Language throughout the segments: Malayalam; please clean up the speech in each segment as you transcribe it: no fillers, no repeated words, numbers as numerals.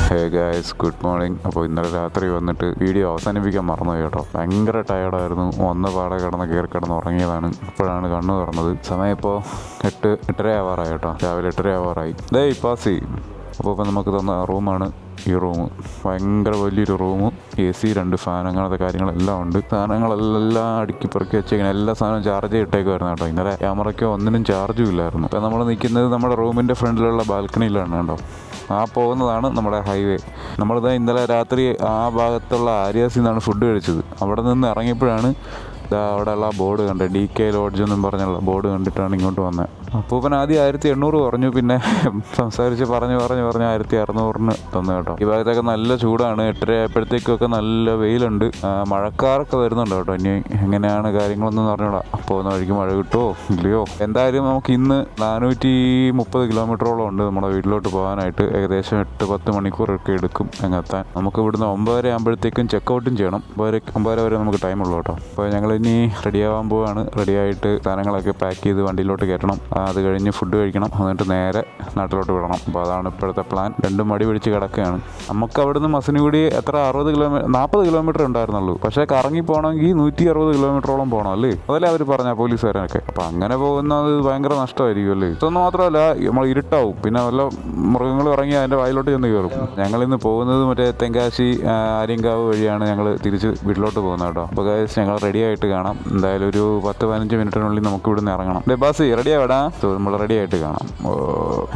Hey guys, good morning. അപ്പോൾ ഇന്നലെ രാത്രി വന്നിട്ട് വീഡിയോ അവസാനിപ്പിക്കാൻ മറന്നുപോയി കേട്ടോ. ഭയങ്കര ടയർഡായിരുന്നു. പാടെ കിടന്ന് ഉറങ്ങിയതാണ്. ഇപ്പോഴാണ് കണ്ണു തുറന്നത്. സമയം ഇപ്പോൾ 8:30 ആവാറായി കേട്ടോ. രാവിലെ 8:30 ആവാറായി. പാസി. അപ്പോൾ ഇപ്പം നമുക്ക് തന്ന റൂമാണ് ഈ റൂം. ഭയങ്കര വലിയൊരു റൂം, AC, 2 ഫാൻ, അങ്ങനത്തെ കാര്യങ്ങളെല്ലാം ഉണ്ട്. സാധനങ്ങളെല്ലാം അടുക്കി പെറുക്കി വെച്ചേക്കണം. എല്ലാ സാധനവും ചാർജ് ചെയ്തിട്ടേക്കുമായിരുന്നു കേട്ടോ. ഇന്നലെ ക്യാമറയ്ക്കോ ഒന്നിനും ചാർജും ഇല്ലായിരുന്നു. ഇപ്പം നമ്മൾ നിൽക്കുന്നത് നമ്മുടെ റൂമിൻ്റെ ഫ്രണ്ടിലുള്ള ബാൽക്കണിയിലാണ് കേട്ടോ. ആ പോകുന്നതാണ് നമ്മുടെ ഹൈവേ. നമ്മളിത് ഇന്നലെ രാത്രി ആ ഭാഗത്തുള്ള ആര്യാസിൽ നിന്നാണ് ഫുഡ് കഴിച്ചത്. അവിടെ നിന്ന് ഇറങ്ങിയപ്പോഴാണ് അവിടെയുള്ള ബോർഡ് കണ്ടത്, DK ലോഡ്ജ് എന്നും പറഞ്ഞുള്ള ബോർഡ് കണ്ടിട്ടാണ് ഇങ്ങോട്ട് വന്നത്. അപ്പൂപ്പൻ ആദ്യം 1800 പറഞ്ഞു, പിന്നെ സംസാരിച്ച് പറഞ്ഞ് 1600 തന്നു കേട്ടോ. ഈ ഭാഗത്തൊക്കെ നല്ല ചൂടാണ്. 8:30 ആയപ്പോഴത്തേക്കൊക്കെ നല്ല വെയിലുണ്ട്. മഴക്കാറൊക്കെ വരുന്നുണ്ട് കേട്ടോ. ഇനി എങ്ങനെയാണ് കാര്യങ്ങളൊന്നും പറഞ്ഞോളാം. പോകുന്ന വഴിക്ക് മഴ കിട്ടുമോ ഇല്ലയോ. എന്തായാലും നമുക്ക് ഇന്ന് 430 കിലോമീറ്ററോളം ഉണ്ട് നമ്മുടെ വീട്ടിലോട്ട് പോകാനായിട്ട്. ഏകദേശം 8-10 മണിക്കൂറൊക്കെ എടുക്കും എങ്ങെത്താൻ. നമുക്ക് ഇവിടുന്ന് 9:30 ആകുമ്പോഴത്തേക്കും ചെക്കൗട്ടും ചെയ്യണം. 9:30 വരെ നമുക്ക് ടൈമുള്ളൂ കേട്ടോ. അപ്പോൾ ഞങ്ങളിനി റെഡിയാവാൻ പോവാണ്. റെഡിയായിട്ട് സാധനങ്ങളൊക്കെ പാക്ക് ചെയ്ത് വണ്ടിയിലോട്ട് കയറ്റണം. അത് കഴിഞ്ഞ് ഫുഡ് കഴിക്കണം. എന്നിട്ട് നേരെ നാട്ടിലോട്ട് വിടണം. അപ്പോൾ അതാണ് ഇപ്പോഴത്തെ പ്ലാൻ. രണ്ടും മടി പിടിച്ച് കിടക്കുകയാണ്. നമുക്ക് അവിടുന്ന് മസനഗുഡി 40 കിലോമീറ്റർ ഉണ്ടായിരുന്നുള്ളൂ. പക്ഷേ കറങ്ങി പോകണമെങ്കിൽ 160 കിലോമീറ്ററോളം പോകണം അല്ലേ. അതല്ലേ അവർ പറഞ്ഞ പോലീസുകാരനൊക്കെ. അപ്പോൾ അങ്ങനെ പോകുന്നത് ഭയങ്കര നഷ്ടമായിരിക്കും അല്ലേ. ഇതൊന്നും മാത്രമല്ല, നമ്മൾ ഇരുട്ടാവും. പിന്നെ വല്ല മൃഗങ്ങൾ ഇറങ്ങി അതിൻ്റെ വായിലോട്ട് ചെന്ന് കയറും. ഞങ്ങളിന്ന് പോകുന്നത് മറ്റേ തെങ്കാശി ആര്യങ്കാവ് വഴിയാണ് ഞങ്ങൾ തിരിച്ച് വീട്ടിലോട്ട് പോകുന്നത് കേട്ടോ. അപ്പോൾ ഗൈസ്, ഞങ്ങൾ റെഡി ആയിട്ട് കാണാം. എന്തായാലും ഒരു 10-15 മിനിറ്റിനുള്ളിൽ നമുക്ക് ഇവിടുന്ന് ഇറങ്ങണം. ബാസി റെഡിയാവിടാ. നമ്മൾ റെഡി ആയിട്ട് കാണാം.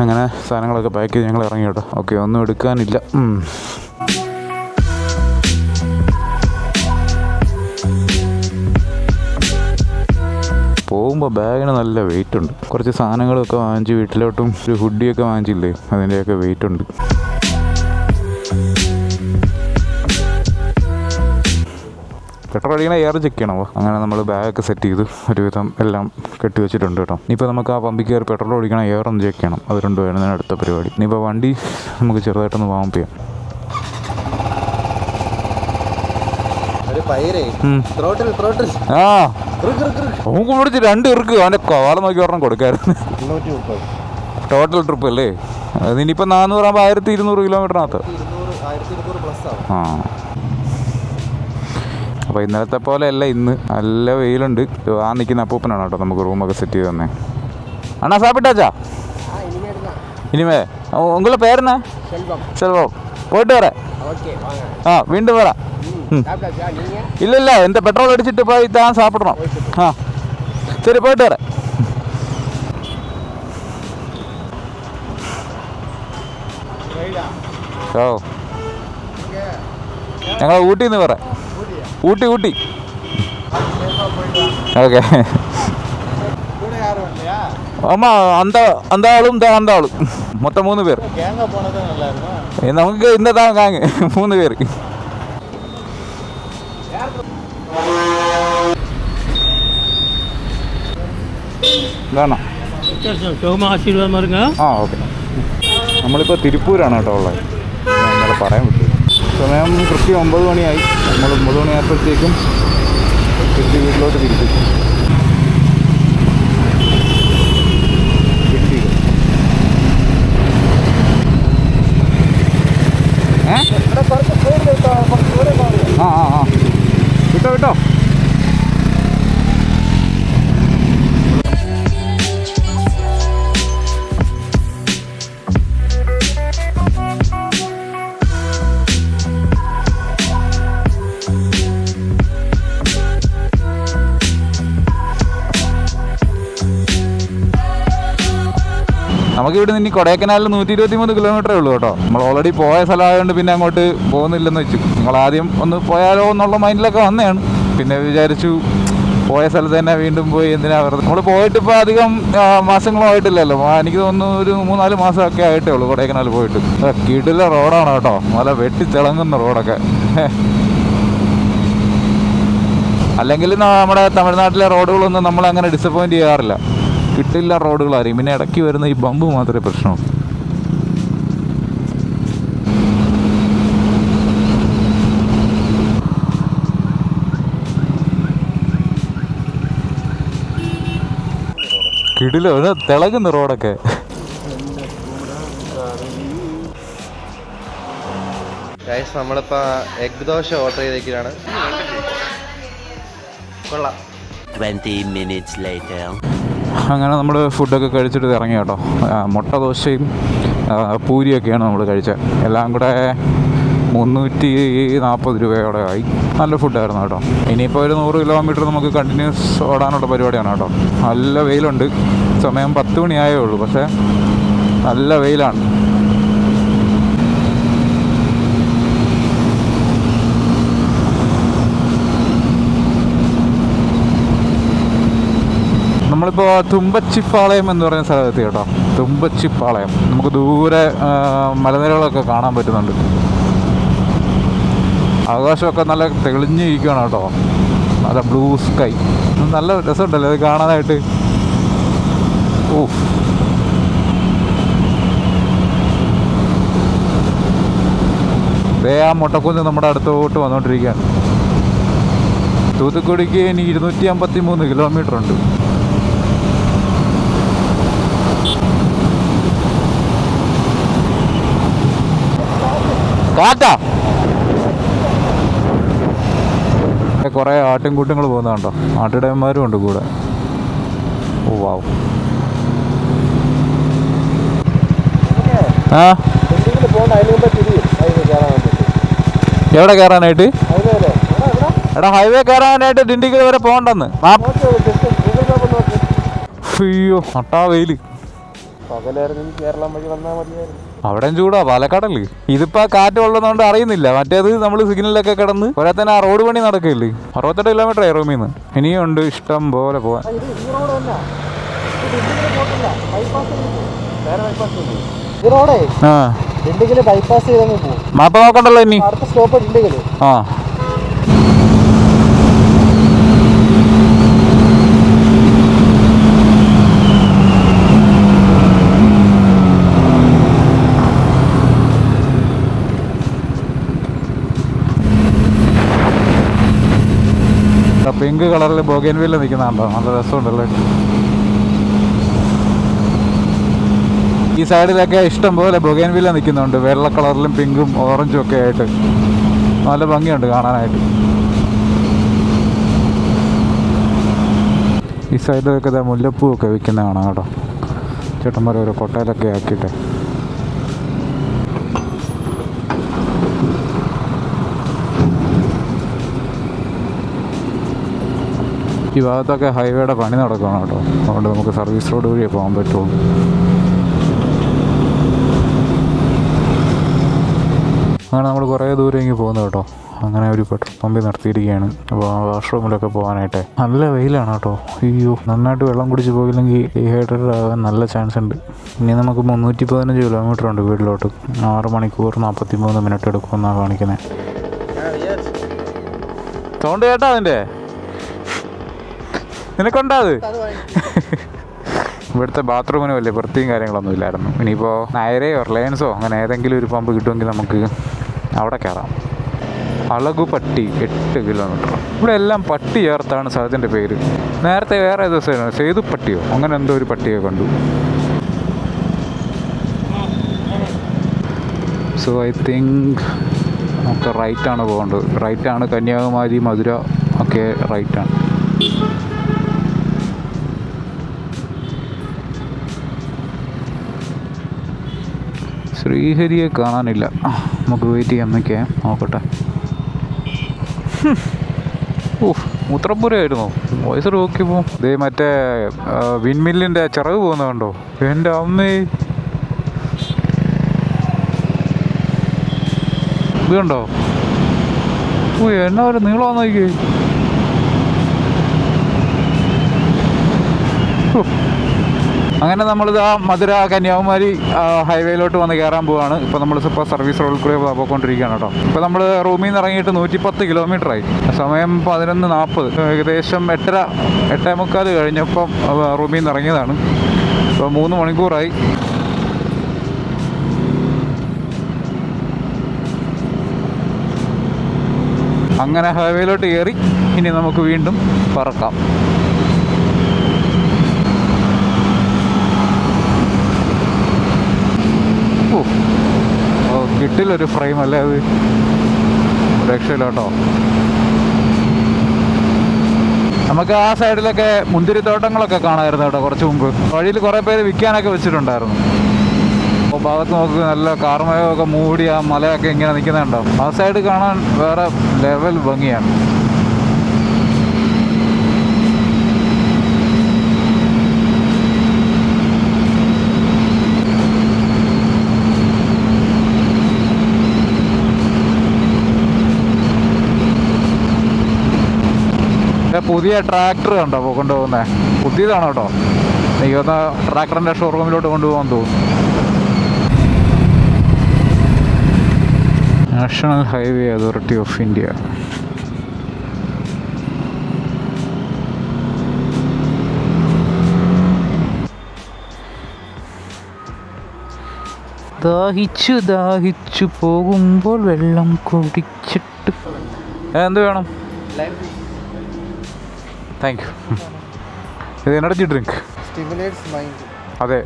അങ്ങനെ സാധനങ്ങളൊക്കെ പാക്ക് ചെയ്ത് ഞങ്ങൾ ഇറങ്ങി കേട്ടോ. ഓക്കെ, ഒന്നും എടുക്കാനില്ല. പോകുമ്പോൾ ബാഗിന് നല്ല വെയിറ്റ് ഉണ്ട്. കുറച്ച് സാധനങ്ങളൊക്കെ വാങ്ങിച്ച് വീട്ടിലോട്ടും ഒരു ഹുഡിയൊക്കെ വാങ്ങിച്ചില്ലേ, അതിൻ്റെയൊക്കെ വെയിറ്റ് ഉണ്ട്. പെട്രോൾ അടിക്കണ എയർ ചെക്ക് ചെയ്യണമോ. അങ്ങനെ നമ്മൾ ബാഗൊക്കെ സെറ്റ് ചെയ്ത് ഒരുവിധം എല്ലാം കെട്ടി വെച്ചിട്ടുണ്ട് കേട്ടോ. ഇനിയിപ്പോൾ നമുക്ക് ആ പമ്പിൽ കയറി പെട്രോൾ അടിക്കണ എയർ ഒന്ന് ചെക്ക് ചെയ്യണം. അത് രണ്ടുമായിരുന്നു അടുത്ത പരിപാടി. ഇനിയിപ്പോൾ വണ്ടി നമുക്ക് ചെറുതായിട്ടൊന്ന് വാമ്പ് ചെയ്യാം. നമുക്ക് പിടിച്ച് 2 ഇറുക്ക് അവൻ്റെ കോല നോക്കി ഒരെണ്ണം കൊടുക്കായിരുന്നു. ടോട്ടൽ ട്രിപ്പ് അല്ലേ. അതിനിപ്പോൾ 400 ആകുമ്പോൾ 1200 കിലോമീറ്ററിനകത്ത്. ആ, അപ്പോൾ ഇന്നലത്തെ പോലെ അല്ല ഇന്ന്. നല്ല വെയിലുണ്ട്. ആ നിൽക്കുന്ന അപ്പൂപ്പനാണ് കേട്ടോ നമുക്ക് റൂമൊക്കെ സെറ്റ് ചെയ്ത് തന്നെ. അണ്ണാ സാപ്പിട്ടാച്ചാ ഇനിമേ ഉങ്ങളെ പേരെന്നാ? സെൽവം. പോയിട്ട് വരാം. ആ, വീണ്ടും വരാം. ഇല്ല, എൻ്റെ പെട്രോൾ അടിച്ചിട്ട് പോയി താൻ സാപ്പിടണം. ആ ശരി, പോയിട്ട് വരാം. ഓ, ഞങ്ങൾ ഊട്ടിയിൽ നിന്ന് പറയാം. ഊട്ടി. ഓക്കെ. അമ്മ അന്താളും അന്താളും മൊത്തം 3 പേർ. നമുക്ക് ഇന്നത്തെ കാങ് 3 പേർ. ഇതാണോ? ആ, ഓക്കെ. നമ്മളിപ്പോൾ തിരുപ്പൂരാണ് കേട്ടോ ഉള്ളത്. ഇന്നലെ പറയാൻ പറ്റും. സമയം കൃത്യം 9 മണിയായി. നമ്മൾ 9 മണിയായപ്പോഴത്തേക്കും തിരിച്ച് വീട്ടിലോട്ട് തിരിച്ചു. വിട്ടോ. നമുക്കിവിടെ നിന്ന് കൊടൈക്കനാലിൽ 123 കിലോമീറ്ററേ ഉള്ളൂ കേട്ടോ. നമ്മൾ ഓൾറെഡി പോയ സ്ഥലമായതുകൊണ്ട് പിന്നെ അങ്ങോട്ട് പോകുന്നില്ലെന്ന് വെച്ചു. നമ്മളാദ്യം ഒന്ന് പോയാലോ എന്നുള്ള മൈൻഡിലൊക്കെ വന്നതാണ്. പിന്നെ വിചാരിച്ചു പോയ സ്ഥലത്ത് തന്നെ വീണ്ടും പോയി എന്തിനാ വെറുതെ. നമ്മൾ പോയിട്ട് ഇപ്പോൾ അധികം മാസങ്ങളും ആയിട്ടില്ലല്ലോ. എനിക്ക് തോന്നുന്നു ഒരു 3-4 മാസമൊക്കെ ആയിട്ടേ ഉള്ളൂ കൊടൈക്കനാൽ പോയിട്ട്. കിടില റോഡാണ് കേട്ടോ. നല്ല വെട്ടിത്തിളങ്ങുന്ന റോഡൊക്കെ. അല്ലെങ്കിൽ നമ്മുടെ തമിഴ്നാട്ടിലെ റോഡുകളൊന്നും നമ്മളങ്ങനെ ഡിസപ്പോയിൻറ്റ് ചെയ്യാറില്ല. കിട്ടില്ല റോഡുകളായിരിക്കും. പിന്നെ ഇടയ്ക്ക് വരുന്ന ഈ ബമ്പ് മാത്രമേ പ്രശ്നമുള്ളൂ. കിടിലോ തിളങ്ങുന്ന റോഡൊക്കെ. ഗൈസ് നമ്മളിപ്പോൾ എഗ് ദോശ ഓർഡർ ചെയ്തേക്കാണ്. കൊള്ളാം. 20 minutes later. അങ്ങനെ നമ്മൾ ഫുഡൊക്കെ കഴിച്ചിട്ട് ഇറങ്ങി കേട്ടോ. മുട്ട ദോശയും പൂരിയൊക്കെയാണ് നമ്മൾ കഴിച്ചത്. എല്ലാം കൂടെ 340 രൂപയോടെ ആയി. നല്ല ഫുഡായിരുന്നു കേട്ടോ. ഇനിയിപ്പോൾ ഒരു 100 കിലോമീറ്റർ നമുക്ക് കണ്ടിന്യൂസ് ഓടാനുള്ള പരിപാടിയാണ് കേട്ടോ. നല്ല വെയിലുണ്ട്. സമയം 10 മണിയായേ ഉള്ളൂ, പക്ഷേ നല്ല വെയിലാണ്. നമ്മളിപ്പോൾ തുമ്പച്ചിപ്പാളയം എന്ന് പറയുന്ന സ്ഥലത്തെത്തി കേട്ടോ. തുമ്പച്ചിപ്പാളയം നമുക്ക് ദൂരെ മലനിരകളൊക്കെ കാണാൻ പറ്റുന്നുണ്ട്. ആകാശമൊക്കെ നല്ല തെളിഞ്ഞിരിക്കുകയാണ് കേട്ടോ. നല്ല ബ്ലൂ സ്കൈ. നല്ല രസമുണ്ടല്ലോ അത് കാണാനായിട്ട്. ഓഹ്, ആ മുട്ടക്കുന്ന് നമ്മുടെ അടുത്തോട്ട് വന്നുകൊണ്ടിരിക്കുകയാണ്. തൂത്തുക്കുടിക്ക് ഇനി 253 കിലോമീറ്റർ ഉണ്ട്. കാറ്റാ കുറേ ആട്ടിൻകൂട്ടങ്ങൾ പോകുന്നുണ്ടോ. ആട്ടിടയന്മാരും ഉണ്ട് കൂടെ. ഓ വാവ്. ആ എവിടെ കയറാനായിട്ട്? എടാ ഹൈവേ കയറാനായിട്ട് ഡിണ്ടിഗൽ വരെ പോകണ്ടെന്ന്. അയ്യോ നട്ടാ വെയില്. അവിടെയും ചൂടാ, പാലക്കാടല്ലേ. ഇതിപ്പോ കാറ്റ് കൊള്ളുന്നോണ്ട് അറിയുന്നില്ല. മറ്റേത് നമ്മൾ സിഗ്നലിലൊക്കെ കിടന്ന് ഒരേ തന്നെ ആ റോഡ് പണി നടക്കില്ലേ. 68 കിലോമീറ്റർ ആയി റൂമിന്ന്. ഇനിയും ഉണ്ട് ഇഷ്ടം പോലെ പോവാൻ. മാപ്പ് നോക്കണ്ടല്ലോ ഇനി. ആ പിങ്ക് കളറിൽ ബോഗൻവില്ല നിൽക്കുന്നുണ്ടോ. നല്ല രസമുണ്ടല്ലേ. ഈ സൈഡിലൊക്കെ ഇഷ്ടം പോലെ ബോഗൻവില്ല നിൽക്കുന്നുണ്ട്. വെള്ള കളറിലും പിങ്കും ഓറഞ്ചും ഒക്കെ ആയിട്ട് നല്ല ഭംഗിയുണ്ട് കാണാനായിട്ട്. ഈ സൈഡിലൊക്കെ മുല്ലപ്പൂ ഒക്കെ വിൽക്കുന്ന കാണാം കേട്ടോ. ചേട്ടന്മാർ ഓരോ കൊട്ടയിലൊക്കെ ആക്കിയിട്ട്. ഈ ഭാഗത്തൊക്കെ ഹൈവേയുടെ പണി നടക്കുകയാണ് കേട്ടോ. അതുകൊണ്ട് നമുക്ക് സർവീസ് റോഡ് വഴിയേ പോകാൻ പറ്റുള്ളൂ. അങ്ങനെ നമ്മൾ കുറേ ദൂരം ഇങ്ങനെ പോകുന്നു കേട്ടോ. അങ്ങനെ ഒരു പെട്രോൾ പമ്പിൽ നിർത്തിയിരിക്കുകയാണ്. അപ്പോൾ വാഷ്റൂമിലൊക്കെ പോകാനായിട്ട് നല്ല വെയിലാണ് കേട്ടോ. അയ്യോ, നന്നായിട്ട് വെള്ളം കുടിച്ച് പോയില്ലെങ്കിൽ ഡീഹൈഡ്രേറ്റഡ് ആകാൻ നല്ല ചാൻസ് ഉണ്ട്. ഇനി നമുക്ക് 315 കിലോമീറ്റർ ഉണ്ട് വീട്ടിലോട്ട്. 6 മണിക്കൂർ 43 മിനിറ്റ് എടുക്കുമെന്നാണ് കാണിക്കുന്നത്. സൗണ്ട് കേട്ടോ അതിൻ്റെ? നിനക്കുണ്ടോ അത്? ഇവിടുത്തെ ബാത്റൂമിന് വലിയ വൃത്തിയും കാര്യങ്ങളൊന്നും ഇല്ലായിരുന്നു. ഇനിയിപ്പോൾ നയരയോ റിലയൻസോ അങ്ങനെ ഏതെങ്കിലും ഒരു പമ്പ് കിട്ടുമെങ്കിൽ നമുക്ക് അവിടെ കയറാം. അളകുപട്ടി 8 കിലോമീറ്റർ. ഇവിടെ എല്ലാം പട്ടി ചേർത്താണ് സ്ഥലത്തിൻ്റെ പേര്. നേരത്തെ വേറെ ഏതോ സേതുപ്പട്ടിയോ അങ്ങനെ എന്തോ ഒരു പട്ടിയെ കണ്ടു. സോ ഐ തിങ്ക് നമുക്ക് റൈറ്റാണ് പോകേണ്ടത്. റൈറ്റാണ്. കന്യാകുമാരി, മധുര ഒക്കെ റൈറ്റാണ്. ശ്രീഹരിയെ കാണാനില്ല. നമുക്ക് വെയിറ്റ് ചെയ്യാം. നോക്കട്ടെ. മൂത്രപ്പുരയായിരുന്നോ? വോയിസ് നോക്കിയപ്പോൾ ഇതേ മറ്റേ വിൻമില്ലിൻ്റെ ചിറക് പോകുന്ന കണ്ടോ? എൻ്റെ അമ്മേ, ഇത് കണ്ടോ? എന്നാ ഒരു നീളമാണെന്ന് നോക്കിയേ. അങ്ങനെ നമ്മളിത് ആ മധുര കന്യാകുമാരി ഹൈവേയിലോട്ട് വന്ന് കയറാൻ പോവാണ്. ഇപ്പോൾ നമ്മളിപ്പോൾ സർവീസ് റോഡിൽ കൂടെ പോയിക്കൊണ്ടിരിക്കുകയാണ് കേട്ടോ. ഇപ്പോൾ നമ്മൾ റൂമിൽ നിന്ന് ഇറങ്ങിയിട്ട് 110 കിലോമീറ്ററായി. സമയം 11:40. ഏകദേശം 8:45 കഴിഞ്ഞപ്പം റൂമിൽ നിന്ന് ഇറങ്ങിയതാണ്. ഇപ്പോൾ 3 മണിക്കൂറായി. അങ്ങനെ ഹൈവേയിലോട്ട് കയറി. ഇനി നമുക്ക് വീണ്ടും പറക്കാം. ഓ കിട്ടില്ലൊരു ഫ്രെയിം അല്ലേ അത്, രക്ഷയില്ല കേട്ടോ. നമുക്ക് ആ സൈഡിലൊക്കെ മുന്തിരിത്തോട്ടങ്ങളൊക്കെ കാണാമായിരുന്നു കേട്ടോ കുറച്ച് മുമ്പ്. വഴിയിൽ കുറേ പേര് വിൽക്കാനൊക്കെ വെച്ചിട്ടുണ്ടായിരുന്നു. അപ്പോൾ ഭാഗത്ത് നോക്ക് നല്ല കാർമേഘമൊക്കെ മൂടി ആ മലയൊക്കെ ഇങ്ങനെ നിൽക്കുന്നുണ്ടാവും. ആ സൈഡ് കാണാൻ വേറെ ലെവൽ ഭംഗിയാണ്. പുതിയ ട്രാക്ടർ കണ്ടോ കൊണ്ടുപോകുന്നത്, പുതിയതാണ് കേട്ടോ. എനിക്ക് തോന്നുന്ന ട്രാക്ടറിൻ്റെ ഷോറൂമിലോട്ട് കൊണ്ടുപോകാൻ തോന്നുന്നു. National highway authority of India. ദാഹിച്ചു ദാഹിച്ചു പോകുമ്പോൾ വെള്ളം കുടിച്ചിട്ട് എന്ത് വേണം? Thank you. ഇത് എനർജി ഡ്രിങ്ക്. അതെ,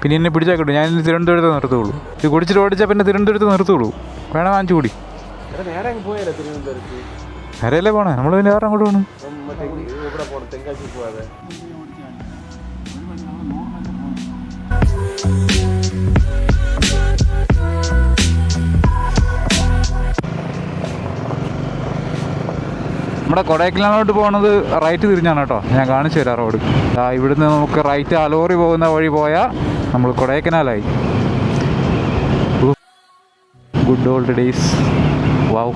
പിന്നെ എന്നെ പിടിച്ചാൽ കിട്ടും. ഞാൻ ഇനി തിരുവനന്തപുരത്ത് നിർത്തുള്ളൂ. ഇത് കുടിച്ചിട്ട് ഓടിച്ചാൽ പിന്നെ തിരുവനന്തപുരത്ത് നിർത്തുള്ളൂ. വേണം വാങ്ങിച്ചു കൂടി. നേരെയല്ലേ പോണേ, നമ്മൾ പിന്നെ വേറെ അങ്ങോട്ട് പോകണം. നമ്മുടെ കൊടൈക്കനാലോട്ട് പോകുന്നത് റൈറ്റ് തിരിഞ്ഞാണ് കേട്ടോ. ഞാൻ കാണിച്ചു തരാം റോഡ്. ഇവിടുന്ന് നമുക്ക് റൈറ്റ് അലോറി പോകുന്ന വഴി പോയാൽ നമ്മൾ കൊടൈക്കനാലായി. Good old days. വാവ്.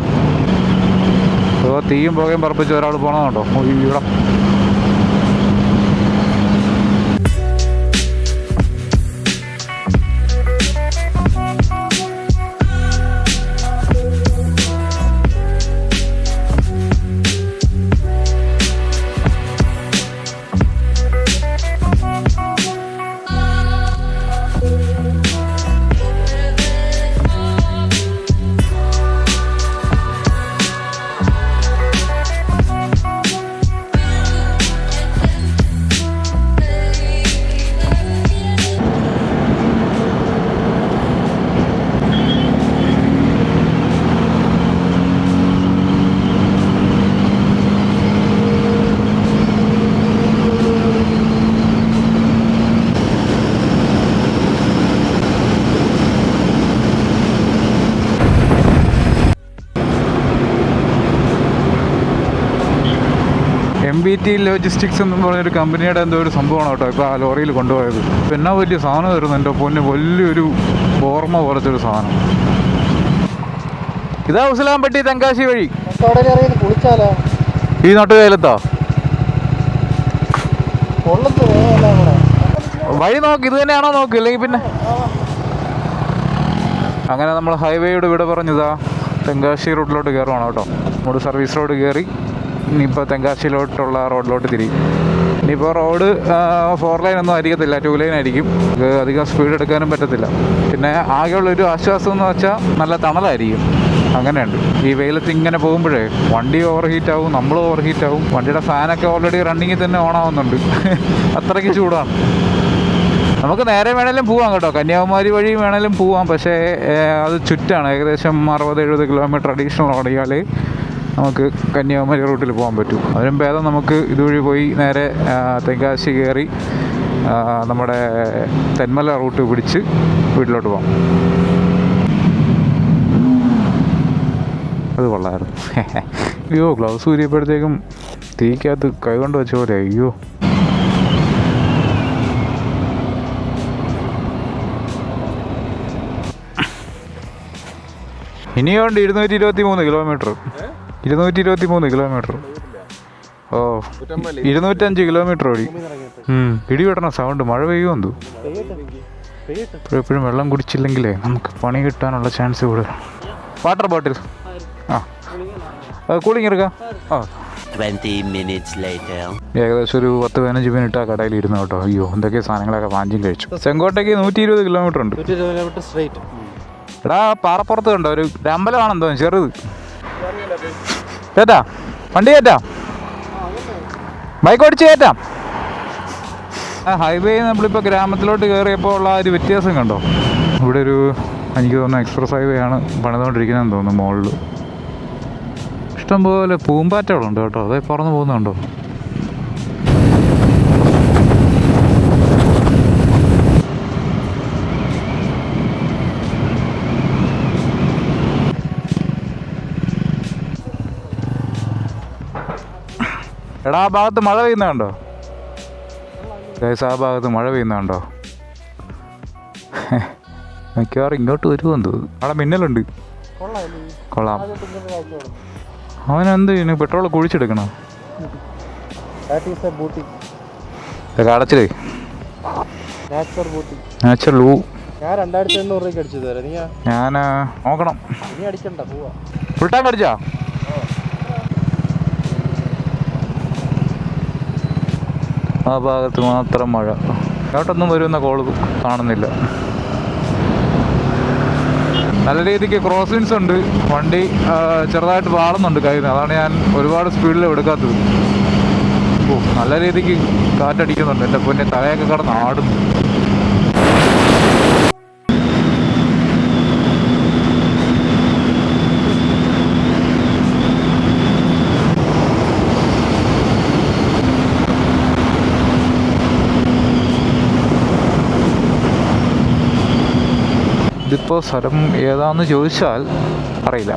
തീയും പുകയും പറപ്പിച്ച് ഒരാൾ പോകണമെന്നുണ്ടോ? ഇവിടെ MBT ലോജിസ്റ്റിക്സ് എന്ന് പറഞ്ഞൊരു കമ്പനിയുടെ എന്തോ ഒരു സംഭവമാണ് കേട്ടോ ഇപ്പോൾ ആ ലോറിയിൽ കൊണ്ടുപോയത്. പിന്നെ വലിയ സാധനം വരുന്നു എൻ്റെ പൊന്ന്, വലിയൊരു ഓർമ്മ പോലത്തൊരു സാധനം. ഇതാ ഉസ്ലാംപട്ടി തെങ്കാശി വഴി. ഈ നാട്ടുകാലത്താ വഴി നോക്ക്, ഇത് തന്നെയാണോ നോക്ക്, ഇല്ലെങ്കിൽ പിന്നെ. അങ്ങനെ നമ്മൾ ഹൈവേയുടെ ഇവിടെ പറഞ്ഞതാ തെങ്കാശി റൂട്ടിലോട്ട് കയറുവാണ് കേട്ടോ. നമ്മൾ സർവീസ് റോഡ് കയറി ഇനിയിപ്പോൾ തെങ്കാശിയിലോട്ടുള്ള റോഡിലോട്ട് തിരിയും. ഇനിയിപ്പോൾ റോഡ് 4 ലൈൻ ഒന്നും ആയിരിക്കത്തില്ല, 2 ലൈൻ ആയിരിക്കും. അധികം സ്പീഡ് എടുക്കാനും പറ്റത്തില്ല. പിന്നെ ആകെയുള്ളൊരു ആശ്വാസം എന്ന് വെച്ചാൽ നല്ല തണലായിരിക്കും. അങ്ങനെയുണ്ട്. ഈ വെയിലത്ത് ഇങ്ങനെ പോകുമ്പോഴേ വണ്ടി ഓവർ ഹീറ്റാവും, നമ്മൾ ഓവർ ഹീറ്റാവും. വണ്ടിയുടെ ഫാനൊക്കെ ഓൾറെഡി റണ്ണിങ്ങിൽ തന്നെ ഓണാവുന്നുണ്ട്. അത്രയ്ക്ക് ചൂടാണ്. നമുക്ക് നേരെ വേണേലും പോവാം കേട്ടോ, കന്യാകുമാരി വഴി വേണേലും പോവാം. പക്ഷേ അത് ചുറ്റാണ്, ഏകദേശം 60-70 കിലോമീറ്റർ അഡീഷണൽ ഓടിയാൽ നമുക്ക് കന്യാകുമാരി റൂട്ടിൽ പോകാൻ പറ്റും. അതിനും ഭേദം നമുക്ക് ഇതുവഴി പോയി നേരെ തെങ്കാശി കയറി നമ്മുടെ തെന്മല റൂട്ട് പിടിച്ച് വീട്ടിലോട്ട് പോകാം. അത് കൊള്ളായിരുന്നു. അയ്യോ, ഗ്ലൗസ് ഊരിയപ്പോഴത്തേക്കും തീക്കകത്ത് കൈകൊണ്ട് വെച്ച പോലെ. അയ്യോ, ഇനിയുണ്ട് 223 കിലോമീറ്റർ. 223 കിലോമീറ്റർ. ഓ, 205 കിലോമീറ്റർ ഓടി. ഇടി വെട്ടണ സൗണ്ട്. മഴ പെയ്യുമെന്നു. എപ്പോഴും വെള്ളം കുടിച്ചില്ലെങ്കിലേ നമുക്ക് പണി കിട്ടാനുള്ള ചാൻസ് കൂടുതൽ. വാട്ടർ ബോട്ടിൽ കൂളിങ് എടുക്കാം. 20 minutes later. ഏകദേശം ഒരു 10-15 മിനിറ്റ് ആ കടയിൽ ഇരുന്നു കേട്ടോ. അയ്യോ, എന്തൊക്കെ സാധനങ്ങളൊക്കെ വാങ്ങിയും കഴിച്ചു. ചെങ്കോട്ടയ്ക്ക് 120 കിലോമീറ്റർ ഉണ്ട്. എടാ, പാറപ്പുറത്ത് കണ്ടോ ഒരു അമ്പലമാണെന്തോ ചെറുത്. കേട്ടാ, വണ്ടി കയറ്റാം, ബൈക്ക് ഓടിച്ച് കയറ്റാം. ഹൈവേ നമ്മളിപ്പോൾ ഗ്രാമത്തിലോട്ട് കയറിയപ്പോൾ ഉള്ള ഒരു വ്യത്യാസം കണ്ടോ. ഇവിടെ ഒരു എനിക്ക് തോന്നുന്നു എക്സ്പ്രസ് ഹൈവേ ആണ് പണിതുകൊണ്ടിരിക്കുന്നതെന്ന് തോന്നുന്നു മുകളിൽ. ഇഷ്ടംപോലെ പൂമ്പാറ്റകളുണ്ട് കേട്ടോ, അതേ പറന്ന് പോകുന്നുണ്ടോ. എടാ ആ ഭാഗത്ത് മഴ പെയ്യുന്നുണ്ടോ ഗൈസ്? ആ ഭാഗത്ത് മഴ പെയ്യുന്നുണ്ടോ? മിക്കവാറും ഇങ്ങോട്ട് വരുമെന്ന് തോന്നുന്നു. അവിടെ മിന്നലുണ്ട്. കൊള്ളാം. അവനെന്ത് ചെയ്യുന്നു? പെട്രോൾ കുഴിച്ചെടുക്കണം. അടച്ചില്ലേ നാച്ചുറൽ. ഞാൻ നോക്കണം. ഫുൾ ടാങ്ക് അടിച്ചാ? ആ ഭാഗത്ത് മാത്രം മഴ. ഇങ്ങോട്ടൊന്നും വരുന്ന കോള് കാണുന്നില്ല. നല്ല രീതിക്ക് ക്രോസിങ്സ് ഉണ്ട്. വണ്ടി ചെറുതായിട്ട് വാളുന്നുണ്ട് കയ്യിൽ നിന്ന്. അതാണ് ഞാൻ ഒരുപാട് സ്പീഡിൽ എടുക്കാത്തത്. ഓ നല്ല രീതിക്ക് കാറ്റടിക്കുന്നുണ്ട്. എൻ്റെ പൊന്നെ തലയൊക്കെ കിടന്ന് ആടുന്നു. ഇതിപ്പോൾ സ്ഥലം ഏതാണെന്ന് ചോദിച്ചാൽ അറിയില്ല.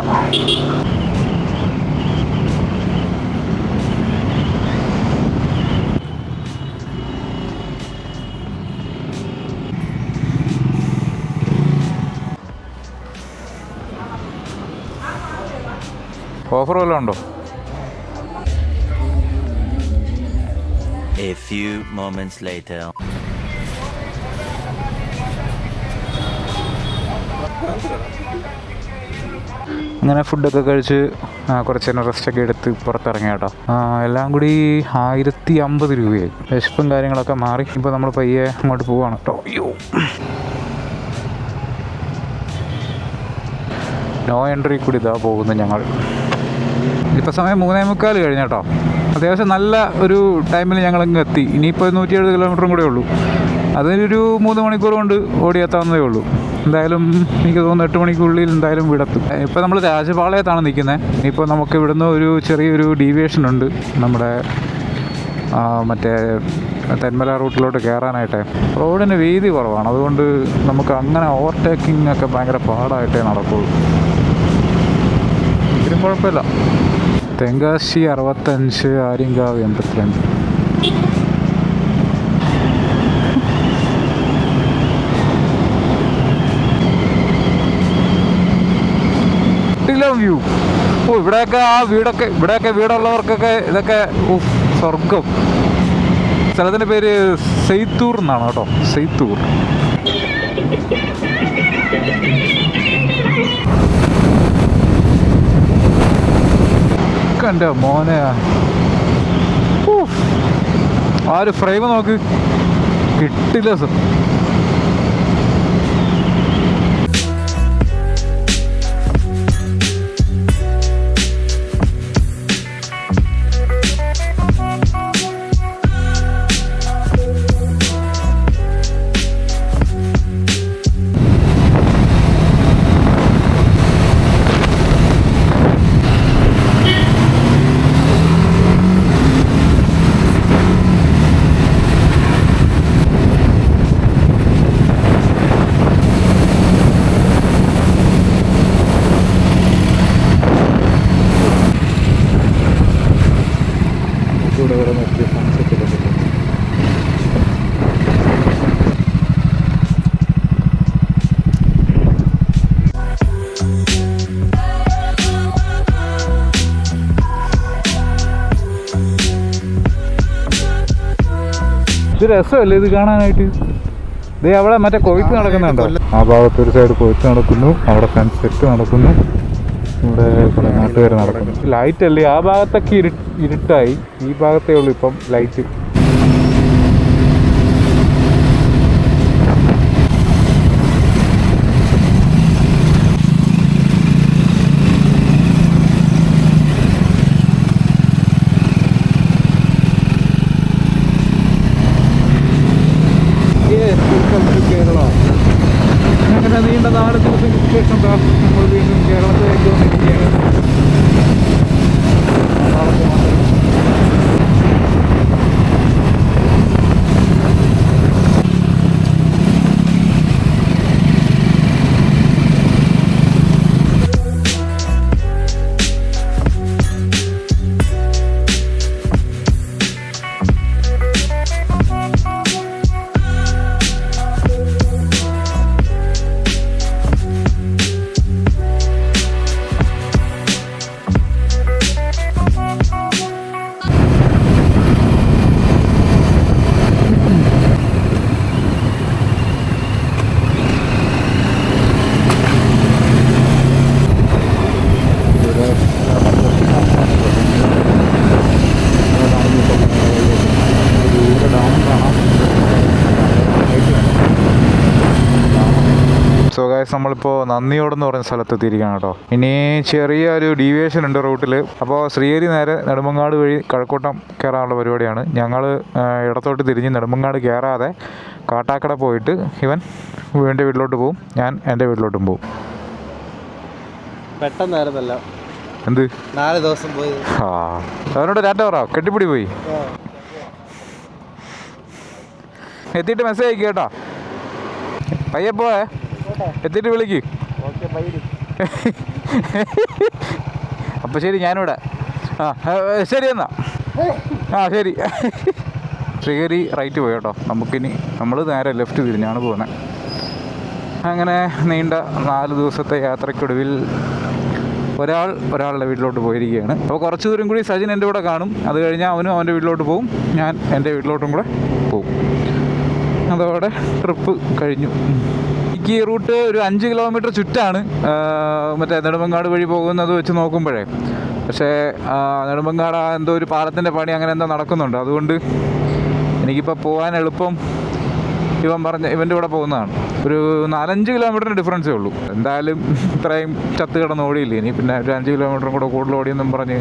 ഓഫർ വല്ലതും ഉണ്ടോ? A few moments later. അങ്ങനെ ഫുഡൊക്കെ കഴിച്ച് കുറച്ച് നേരം റെസ്റ്റൊക്കെ എടുത്ത് പുറത്തിറങ്ങി കേട്ടോ. എല്ലാം കൂടി 1050 രൂപയായി. വിശപ്പും കാര്യങ്ങളൊക്കെ മാറി. ഇപ്പോൾ നമ്മൾ പയ്യെ അങ്ങോട്ട് പോവാണ് കേട്ടോ. അയ്യോ, നോ എൻട്രി കൂടി ഇതാ പോകുന്നു ഞങ്ങൾ. ഇപ്പോൾ സമയം 3:45 കഴിഞ്ഞ കേട്ടോ. അത്യാവശ്യം നല്ല ഒരു ടൈമിൽ ഞങ്ങളിങ്ങ് എത്തി. ഇനിയിപ്പോൾ 170 കിലോമീറ്ററും കൂടെ ഉള്ളൂ. അതിനൊരു 3 മണിക്കൂർ കൊണ്ട് ഓടിയെത്താവുന്നതേ ഉള്ളൂ. എന്തായാലും എനിക്ക് തോന്നുന്നു 8 മണിക്കുള്ളിൽ എന്തായാലും വിടത്തും. ഇപ്പോൾ നമ്മൾ രാജപാളയത്താണ് നിൽക്കുന്നത്. ഇപ്പോൾ നമുക്ക് ഇവിടുന്ന് ഒരു ചെറിയൊരു ഡീവിയേഷൻ ഉണ്ട് നമ്മുടെ മറ്റേ തെന്മല റൂട്ടിലോട്ട് കയറാനായിട്ട്. റോഡിന് വീതി കുറവാണ്, അതുകൊണ്ട് നമുക്ക് അങ്ങനെ ഓവർടേക്കിംഗ് ഒക്കെ ഭയങ്കര പാടായിട്ടേ നടക്കുള്ളൂ. ഇതിനും കുഴപ്പമില്ല. തെങ്കാശി 65, ആര്യങ്കാവ് 82. വ്യൂ. ഓ ഇവിടെയൊക്കെ ആ ഇവിടെയൊക്കെ വീടുള്ളവർക്കൊക്കെ ഇതൊക്കെ സ്വർഗം. സ്ഥലത്തിൻ്റെ പേര് സെയ്ത്തൂർ എന്നാണ് കേട്ടോ. സെയ്ത്തൂർ. എൻ്റെ മോനെ ആ ഒരു ഫ്രെയിം നോക്ക്, കിട്ടില്ല സർ. ഇത് രസമല്ലേ ഇത് കാണാനായിട്ട്? ഇത് അവിടെ മറ്റേ കൊയ്ത്ത് നടക്കുന്നുണ്ടോ? ആ ഭാഗത്ത് ഒരു സൈഡ് കൊയ്ത്ത് നടക്കുന്നു, അവിടെ സൺസെറ്റ് നടക്കുന്നു, ഇവിടെ കുറെ നാട്ടുകാർ നടക്കുന്നു. ലൈറ്റ് അല്ലേ ആ ഭാഗത്തൊക്കെ ഇരുട്ടായി. ഈ ഭാഗത്തേ ഉള്ളൂ ഇപ്പം ലൈറ്റ്. നീണ്ട 4 ദിവസങ്ങൾക്ക് ശേഷം നമ്മൾ വീണ്ടും കേരളത്തിലേക്ക് വന്നിരിക്കുകയാണ്. സോ ഗൈസ്, നമ്മളിപ്പോൾ നന്ദിയോടെന്ന് പറഞ്ഞ സ്ഥലത്തെത്തിയിരിക്കുകയാണ് കേട്ടോ. ഇനി ചെറിയൊരു ഡീവിയേഷൻ ഉണ്ട് റൂട്ടിൽ. അപ്പോൾ ശ്രീഹരി നേരെ നെടുമങ്ങാട് വഴി കഴക്കൂട്ടം കയറാനുള്ള പരിപാടിയാണ്. ഞങ്ങൾ ഇടത്തോട്ട് തിരിഞ്ഞ് നെടുമങ്ങാട് കയറാതെ കാട്ടാക്കട പോയിട്ട് ഇവൻ എൻ്റെ വീട്ടിലോട്ട് പോവും, ഞാൻ എൻ്റെ വീട്ടിലോട്ടും പോവും. പെട്ടെന്നായിരുന്നല്ല, എന്ത് 4 ദിവസം പോയി. ആ അവനോട് ടാറ്റ പറ, കെട്ടിപ്പിടി പോയി. എത്തിയിട്ട് മെസ്സേജ് അയക്കുക കേട്ടോ. പയ്യെ പോയേ, എത്തിയിട്ട് വിളിക്ക്. അപ്പോൾ ശരി, ഞാനിവിടെ. ശരി എന്നാ. ശരി. ശ്രീഹരി റൈറ്റ് പോയി കേട്ടോ. നമുക്കിനി നമ്മൾ നേരെ ലെഫ്റ്റ് തിരിഞ്ഞാണ് പോകുന്നത്. അങ്ങനെ നീണ്ട 4 ദിവസത്തെ യാത്രയ്ക്കൊടുവിൽ ഒരാളുടെ വീട്ടിലോട്ട് പോയിരിക്കുകയാണ്. അപ്പോൾ കുറച്ച് ദൂരം കൂടി സജിൻ എൻ്റെ കൂടെ കാണും. അത് കഴിഞ്ഞാൽ അവനും അവൻ്റെ വീട്ടിലോട്ട് പോകും, ഞാൻ എൻ്റെ വീട്ടിലോട്ടും കൂടെ പോകും. അതോടെ ട്രിപ്പ് കഴിഞ്ഞു. എനിക്ക് ഈ റൂട്ട് ഒരു 5 കിലോമീറ്റർ ചുറ്റാണ് മറ്റേ നെടുമങ്ങാട് വഴി പോകുന്നത് വെച്ച് നോക്കുമ്പോഴേ. പക്ഷേ നെടുമങ്ങാട് എന്തോ ഒരു പാലത്തിൻ്റെ പണി അങ്ങനെ എന്തോ നടക്കുന്നുണ്ട്. അതുകൊണ്ട് എനിക്കിപ്പോൾ പോകാൻ എളുപ്പം ഇവൻ്റെ കൂടെ പോകുന്നതാണ്. ഒരു 4-5 കിലോമീറ്ററിന് ഡിഫറൻസേ ഉള്ളൂ. എന്തായാലും ഇത്രയും ചത്ത് കിടന്ന് ഓടിയില്ലേ, ഇനി പിന്നെ ഒരു 5 കിലോമീറ്ററും കൂടെ കൂടുതൽ ഓടിയെന്നും പറഞ്ഞ്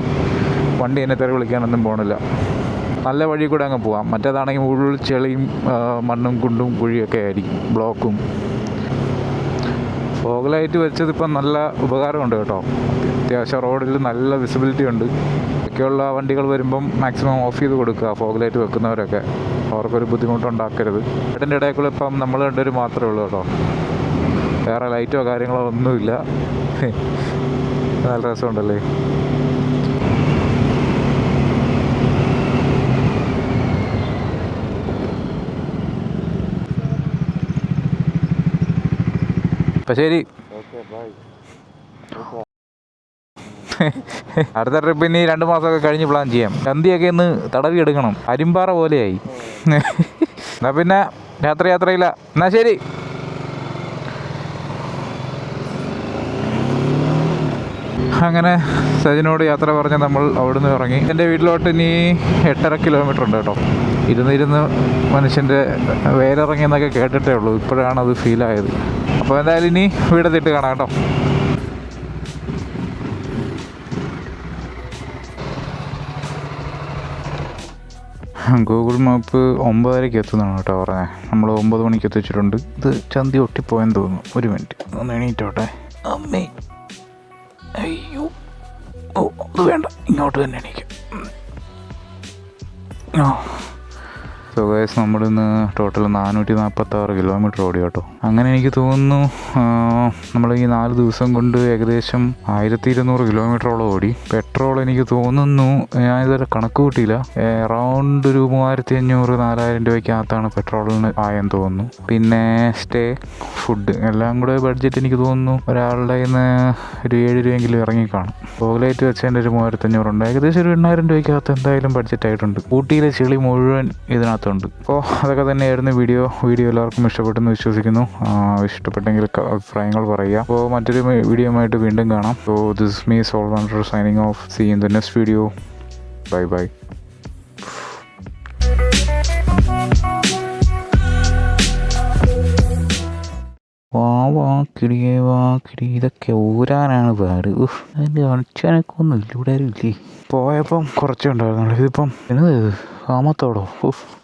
വണ്ടി എന്നെ തെറി വിളിക്കാനൊന്നും പോകണില്ല. നല്ല വഴി കൂടെ അങ്ങ് പോവാം. മറ്റേതാണെങ്കിൽ മുഴുവൻ ചെളിയും മണ്ണും കുണ്ടും കുഴിയൊക്കെ ആയിരിക്കും, ബ്ലോക്കും. ഫോഗ് ലൈറ്റ് വെച്ചതിപ്പം നല്ല ഉപകാരമുണ്ട് കേട്ടോ. അത്യാവശ്യം റോഡിൽ നല്ല വിസിബിലിറ്റി ഉണ്ട്. ഒക്കെയുള്ള വണ്ടികൾ വരുമ്പം മാക്സിമം ഓഫ് ചെയ്ത് കൊടുക്കുക, ഫോഗ് ലൈറ്റ് വെക്കുന്നവരൊക്കെ. അവർക്കൊരു ബുദ്ധിമുട്ടുണ്ടാക്കരുത്. ഇതിൻ്റെ ഇടയിൽ കൂടെ ഇപ്പം നമ്മൾ രണ്ടുപേരും മാത്രമേ ഉള്ളൂ കേട്ടോ. വേറെ ലൈറ്റോ കാര്യങ്ങളോ ഒന്നുമില്ല. നല്ല രസമുണ്ടല്ലേ. അപ്പം ശരി, അടുത്ത ട്രിപ്പ് ഇനി 2 മാസമൊക്കെ കഴിഞ്ഞ് പ്ലാൻ ചെയ്യാം. ചന്തിയൊക്കെ ഒന്ന് തടവി എടുക്കണം, അരിമ്പാറ പോലെയായി. എന്നാ പിന്നെ യാത്രയില്ല. എന്നാ ശരി. അങ്ങനെ സജിനോട് യാത്ര പറഞ്ഞ് നമ്മൾ അവിടുന്ന് ഇറങ്ങി. എൻ്റെ വീട്ടിലോട്ട് ഇനി 8.5 കിലോമീറ്റർ ഉണ്ട് കേട്ടോ. ഇരുന്ന് മനുഷ്യൻ്റെ വേരിറങ്ങിയെന്നൊക്കെ കേട്ടിട്ടേ ഉള്ളൂ, ഇപ്പോഴാണ് അത് ഫീലായത്. അപ്പോൾ എന്തായാലും ഇനി വീടെത്തിയിട്ട് കാണാം കേട്ടോ. ഗൂഗിൾ മാപ്പ് 9:30 എത്തുന്നതാണ് കേട്ടോ പറഞ്ഞത്. നമ്മൾ 9 മണിക്ക് എത്തിച്ചിട്ടുണ്ട്. ഇത് ചന്തി ഒട്ടിപ്പോയെന്ന് തോന്നുന്നു. 1 മിനിറ്റ് ഒന്ന് എണീറ്റോട്ടെ. അമ്മേ, അയ്യോ, അത് വേണ്ട, ഇങ്ങോട്ട് തന്നെ എണീക്കും. സോ ഗൈസ്, നമ്മളിന്ന് ടോട്ടൽ 446 കിലോമീറ്റർ ഓടി കേട്ടോ. അങ്ങനെ എനിക്ക് തോന്നുന്നു നമ്മൾ ഈ 4 ദിവസം കൊണ്ട് ഏകദേശം 1200 കിലോമീറ്ററോളം ഓടി. പെട്രോൾ എനിക്ക് തോന്നുന്നു, ഞാനിതുവരെ കണക്ക് കൂട്ടിയില്ല, അറൗണ്ട് ഒരു 3500-4000 രൂപയ്ക്കകത്താണ് പെട്രോളിന് ആയെന്ന് തോന്നുന്നു. പിന്നെ സ്റ്റേ, ഫുഡ് എല്ലാം കൂടെ ബഡ്ജറ്റ് എനിക്ക് തോന്നുന്നു ഒരാളുടെ കയ്യിൽ ഒരു 7 രൂപയെങ്കിലും ഇറങ്ങിക്കാണും. ഫോഗ്ലൈറ്റ് വെച്ചതിൻ്റെ ഒരു 3500 ഉണ്ട്. ഏകദേശം ഒരു 8000 രൂപയ്ക്കകത്ത് എന്തായാലും ബഡ്ജറ്റ് ആയിട്ടുണ്ട്. ഊട്ടിയിലെ ചെളി മുഴുവൻ ഇതിനകത്തുണ്ട്. അപ്പോൾ അതൊക്കെ തന്നെയായിരുന്നു വീഡിയോ. എല്ലാവർക്കും ഇഷ്ടപ്പെട്ടെന്ന് വിശ്വസിക്കുന്നു. ഇഷ്ടപ്പെട്ടെങ്കിൽ അഭിപ്രായങ്ങൾ പറയുക. അപ്പോൾ മറ്റൊരു വീഡിയോയുമായിട്ട് വീണ്ടും കാണാം. So this me Soul Wonder signing off. See in the next video. Bye bye. വാക്കിടി ഇതൊക്കെ ഊരാനാണ് പാട്. അതിൻ്റെ അടിച്ചനക്കൊന്നും ഇല്ലൂടാരും ഇല്ലേ. പോയപ്പം കുറച്ചേ ഉണ്ടായിരുന്നുള്ളൂ. ഇതിപ്പം കാമത്തോടോ.